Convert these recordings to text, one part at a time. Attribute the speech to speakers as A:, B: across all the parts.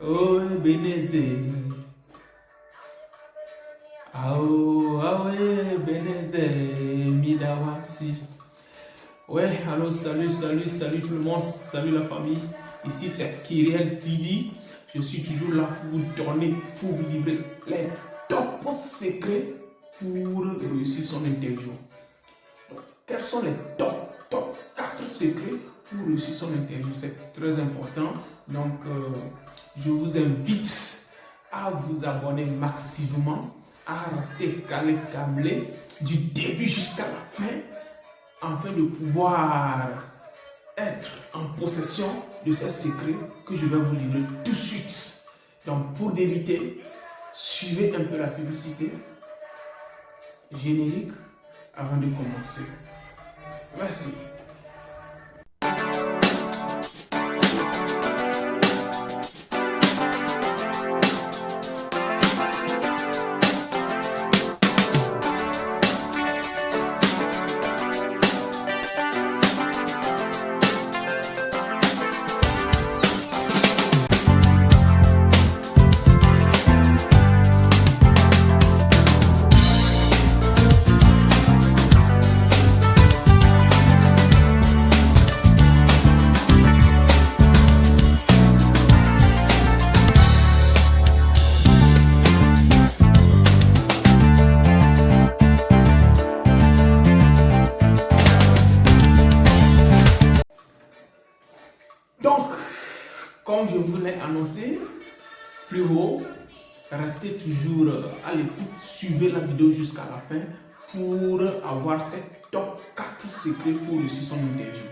A: Oh, Ebenezer. Ao, Ebenezer, Midawasi. Ouais, allô, salut tout le monde, salut la famille. Ici c'est Kyriel Didi. Je suis toujours là pour vous donner, pour vous livrer les top secrets pour réussir son interview. Donc, quels sont les top 4 secrets pour réussir son interview? C'est très important. Donc, je vous invite à vous abonner massivement, à rester câblé du début jusqu'à la fin, afin de pouvoir être en possession de ces secrets que je vais vous livrer tout de suite. Donc, pour débuter, suivez un peu la publicité générique avant de commencer. Merci. Donc, comme je vous l'ai annoncé plus haut, restez toujours à l'écoute, suivez la vidéo jusqu'à la fin pour avoir ces top 4 secrets pour réussir son interview.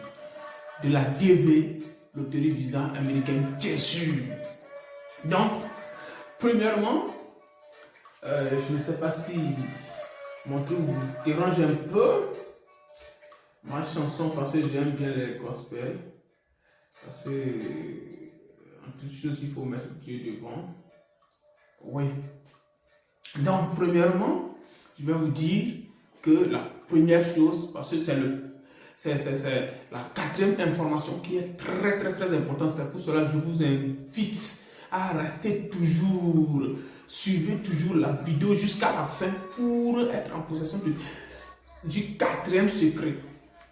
A: De la DV, loterie visa américaine, bien sûr. Donc, premièrement, je ne sais pas si mon truc vous dérange un peu ma chanson parce que j'aime bien les gospels. Parce que, en toute chose, il faut mettre Dieu devant. Oui. Donc, premièrement, je vais vous dire que la première chose, parce que c'est la quatrième information qui est très importante. C'est pour cela que je vous invite à rester toujours, suivez toujours la vidéo jusqu'à la fin pour être en possession du quatrième secret.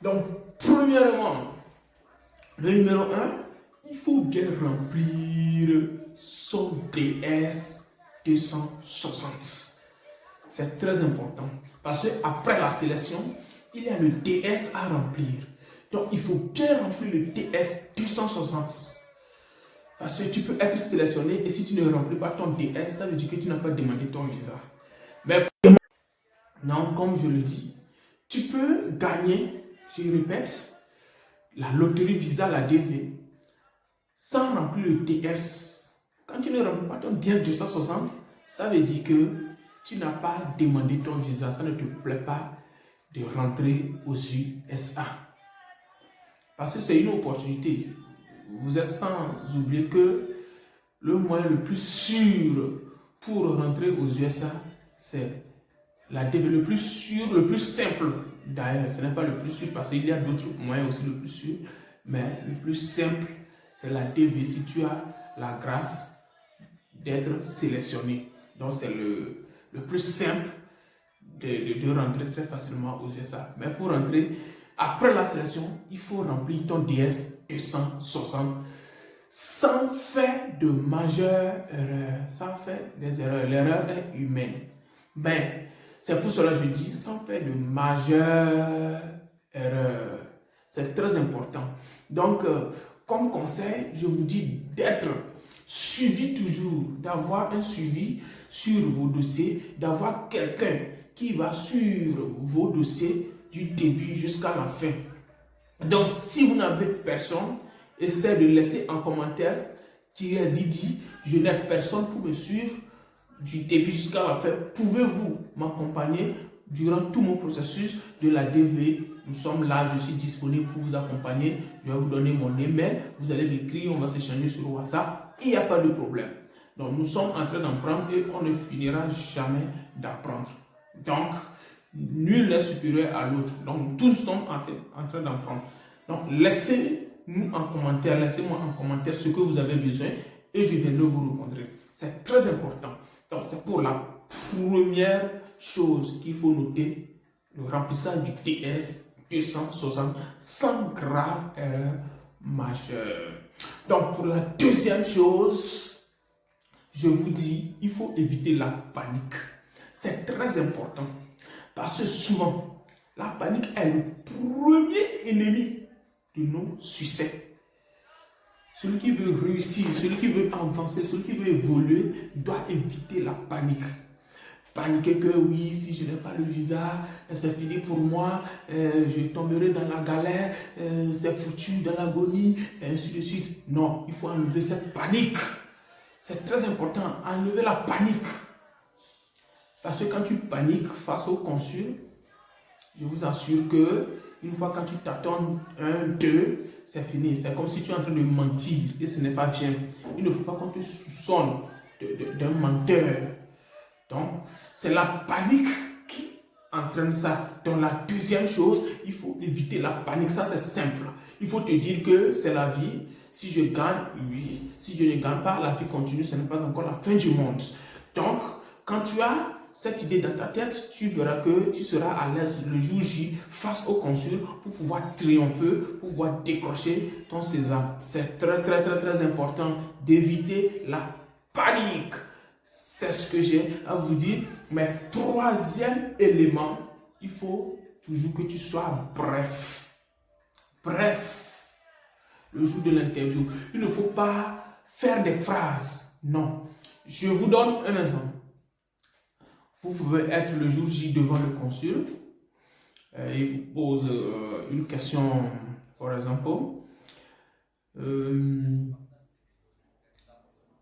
A: Donc, premièrement, le numéro 1, il faut bien remplir son DS 260. C'est très important parce qu'après la sélection, il y a le DS à remplir. Donc, il faut bien remplir le DS 260. Parce que tu peux être sélectionné et si tu ne remplis pas ton DS, ça veut dire que tu n'as pas demandé ton visa. Mais non, comme je le dis, tu peux gagner, je répète, la loterie visa, la DV, sans remplir le DS. Quand tu ne remplis pas ton DS 260, ça veut dire que tu n'as pas demandé ton visa. Ça ne te plaît pas de rentrer aux USA. Parce que c'est une opportunité. Vous êtes sans oublier que le moyen le plus sûr pour rentrer aux USA, c'est la DV, le plus sûr, le plus simple. D'ailleurs, ce n'est pas le plus sûr parce qu'il y a d'autres moyens aussi le plus sûr. Mais le plus simple, c'est la DV si tu as la grâce d'être sélectionné. Donc, c'est le plus simple de rentrer très facilement aux USA. Mais pour rentrer, après la sélection, il faut remplir ton DS 260 sans faire de majeures erreurs. Sans faire des erreurs. L'erreur est humaine. Ben, c'est pour cela que je dis sans faire de majeures erreurs. C'est très important. Donc, comme conseil, je vous dis d'être suivi toujours, d'avoir un suivi sur vos dossiers, d'avoir quelqu'un qui va suivre vos dossiers du début jusqu'à la fin. Donc, si vous n'avez personne, essayez de laisser en commentaire qui est Didi, je n'ai personne pour me suivre du début jusqu'à la fin. Pouvez-vous m'accompagner durant tout mon processus de la DV? Nous sommes là, je suis disponible pour vous accompagner. Je vais vous donner mon email, vous allez m'écrire, on va s'échanger sur WhatsApp. Il n'y a pas de problème. Donc, nous sommes en train d'apprendre et on ne finira jamais d'apprendre. Donc, nul n'est supérieur à l'autre. Donc, tous sommes en train d'apprendre. Donc, laissez-nous en commentaire, laissez-moi en commentaire ce que vous avez besoin et je viendrai vous répondre. C'est très important. Donc, c'est pour la première chose qu'il faut noter, le remplissage du TS 260 sans grave erreur majeure. Donc, pour la deuxième chose, je vous dis, il faut éviter la panique. C'est très important parce que souvent, la panique est le premier ennemi de nos succès. Celui qui veut réussir, celui qui veut avancer, celui qui veut évoluer, doit éviter la panique. Paniquer que oui, si je n'ai pas le visa, c'est fini pour moi, je tomberai dans la galère, c'est foutu dans l'agonie, et ainsi de suite. Non, il faut enlever cette panique. C'est très important, enlever la panique. Parce que quand tu paniques face au consul, je vous assure que une fois quand tu t'attends 1, 2, c'est fini. C'est comme si tu es en train de mentir et ce n'est pas bien. Il ne faut pas qu'on te soupçonne d'un menteur. Donc, c'est la panique qui entraîne ça. Donc, la deuxième chose, il faut éviter la panique. Ça, c'est simple. Il faut te dire que c'est la vie. Si je gagne, oui. Si je ne gagne pas, la vie continue. Ce n'est pas encore la fin du monde. Donc, quand tu as cette idée dans ta tête, tu verras que tu seras à l'aise le jour J face au consul pour pouvoir triompher, pour pouvoir décrocher ton sésame. C'est très important d'éviter la panique. C'est ce que j'ai à vous dire. Mais troisième élément, il faut toujours que tu sois bref. Bref. Le jour de l'interview, il ne faut pas faire des phrases. Non. Je vous donne un exemple. Vous pouvez être le jour J devant le consul. Il vous pose une question, par exemple.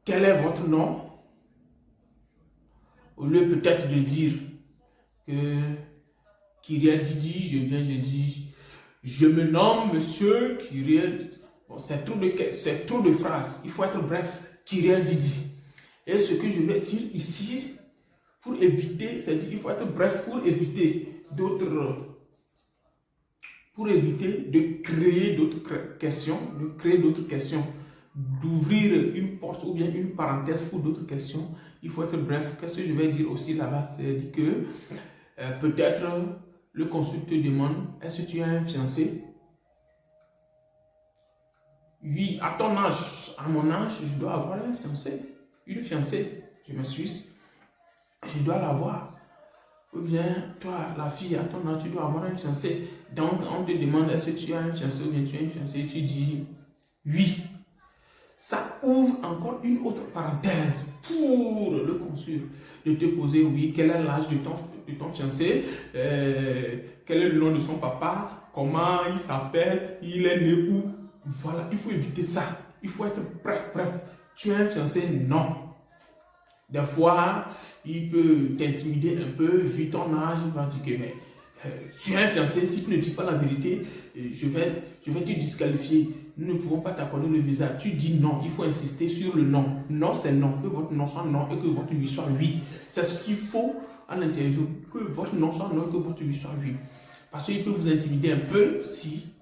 A: Quel est votre nom? Au lieu peut-être de dire que Kyriel Didi, je dis, je me nomme monsieur Kyriel. Bon, c'est trop de phrases. Il faut être bref. Kyriel Didi. Et ce que je vais dire ici, pour éviter, c'est-à-dire il faut être bref pour éviter de créer d'autres questions, d'ouvrir une porte ou bien une parenthèse pour d'autres questions. Il faut être bref. Qu'est-ce que je vais dire aussi là-bas? C'est que peut-être le consul te demande, est-ce que tu as un fiancé? Oui, à ton âge, à mon âge, je dois avoir un fiancé. Une fiancée, je me suis, je dois l'avoir. Ou bien, toi, la fille, à ton âge, tu dois avoir un fiancé. Donc, on te demande, est-ce que tu as un fiancé ou bien tu as une fiancée? Et tu dis, oui. Ça ouvre encore une autre parenthèse pour le consul de te poser, oui, quel est l'âge de ton fiancé, quel est le nom de son papa, comment il s'appelle, il est né où. Voilà, il faut éviter ça. Il faut être bref. Tu as un fiancé? Non. Des fois, il peut t'intimider un peu, vu ton âge, il va dire que mais, tu as un fiancé, si tu ne dis pas la vérité, je vais te disqualifier. Nous ne pouvons pas t'accorder le visa. Tu dis non, il faut insister sur le non. Non, c'est non. Que votre non soit non et que votre oui soit oui. C'est ce qu'il faut à l'interview. Que votre non soit non et que votre oui soit oui. Parce qu'il peut vous intimider un peu si,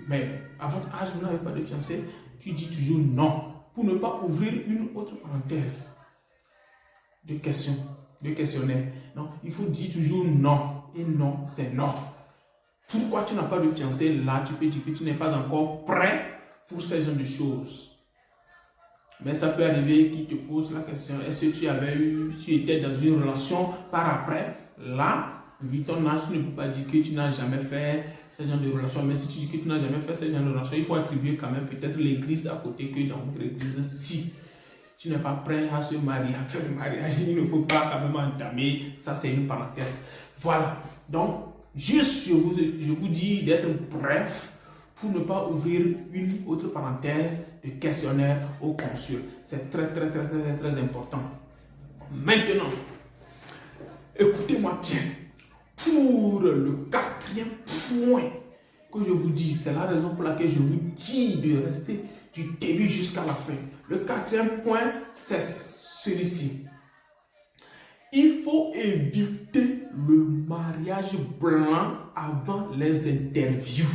A: mais à votre âge, vous n'avez pas de fiancé, tu dis toujours non. Pour ne pas ouvrir une autre parenthèse de questions, de questionnaire. Non, il faut dire toujours non. Et non, c'est non. Pourquoi tu n'as pas de fiancé? Là, tu peux dire que tu n'es pas encore prêt pour ce genre de choses. Mais ça peut arriver qu'il te pose la question, est-ce que tu étais dans une relation par après? Là, vu ton âge, tu ne peux pas dire que tu n'as jamais fait ce genre de relation. Mais si tu dis que tu n'as jamais fait ce genre de relation, il faut attribuer quand même peut-être l'église à côté que dans votre église. Si tu n'es pas prêt à se marier, à faire le mariage, il ne faut pas quand même entamer. Ça, c'est une parenthèse. Voilà. Donc, juste, je vous dis d'être bref pour ne pas ouvrir une autre parenthèse de questionnaire au consul. C'est très important. Maintenant, écoutez-moi bien. Pour le quatrième point que je vous dis, c'est la raison pour laquelle je vous dis de rester du début jusqu'à la fin. Le quatrième point, c'est celui-ci. Il faut éviter le mariage blanc avant les interviews.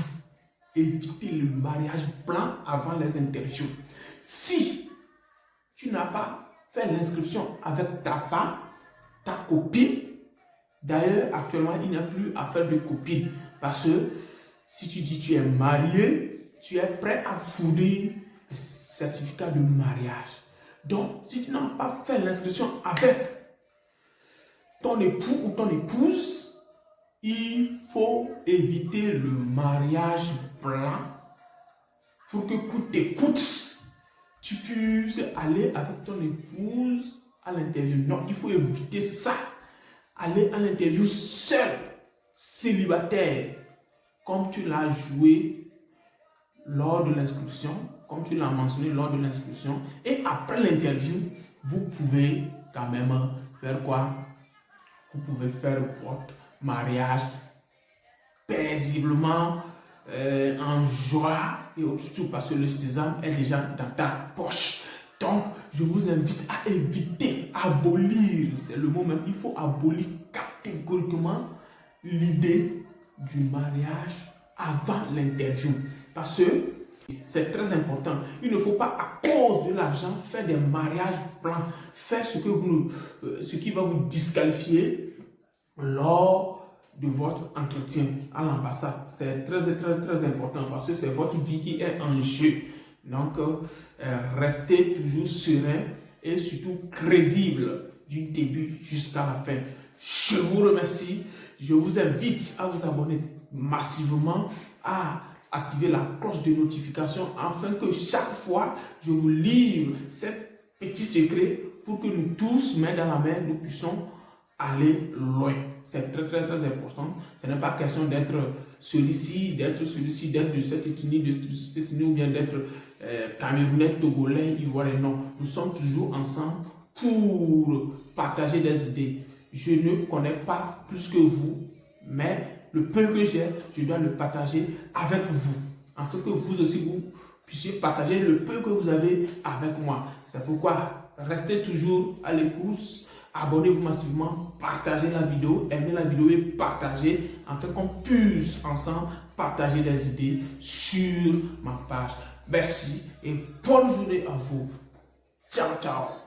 A: Éviter le mariage blanc avant les interviews. Si tu n'as pas fait l'inscription avec ta femme, ta copine. D'ailleurs, actuellement, il n'y a plus à faire de copine. Parce que si tu dis que tu es marié, tu es prêt à fournir le certificat de mariage. Donc, si tu n'as pas fait l'inscription avec ton époux ou ton épouse, il faut éviter le mariage blanc pour que coûte que coûte, tu puisses aller avec ton épouse à l'interview. Non, il faut éviter ça. Aller à l'interview seul, célibataire, comme tu l'as joué lors de l'inscription, comme tu l'as mentionné lors de l'inscription. Et après l'interview, vous pouvez quand même faire quoi? Vous pouvez faire votre mariage paisiblement, en joie et surtout parce que le sésame est déjà dans ta poche. Donc, je vous invite à éviter, abolir, c'est le mot même, il faut abolir catégoriquement l'idée du mariage avant l'interview. Parce que c'est très important. Il ne faut pas, à cause de l'argent, faire des mariages blancs, faire ce qui va vous disqualifier lors de votre entretien à l'ambassade. C'est très important parce que c'est votre vie qui est en jeu. Donc, restez toujours serein et surtout crédible du début jusqu'à la fin. Je vous remercie. Je vous invite à vous abonner massivement, à activer la cloche de notification afin que chaque fois je vous livre ces petits secrets pour que nous tous, main dans la main, nous puissions aller loin. C'est très important. Ce n'est pas question d'être celui-ci, d'être de cette ethnie, ou bien d'être camerounais, togolais, ivoirien. Non, nous sommes toujours ensemble pour partager des idées. Je ne connais pas plus que vous, mais le peu que j'ai, je dois le partager avec vous. Afin que vous aussi, vous puissiez partager le peu que vous avez avec moi. C'est pourquoi restez toujours à l'écoute. Abonnez-vous massivement, partagez la vidéo, aimez la vidéo et partagez afin qu'on puisse ensemble partager des idées sur ma page. Merci et bonne journée à vous. Ciao, ciao.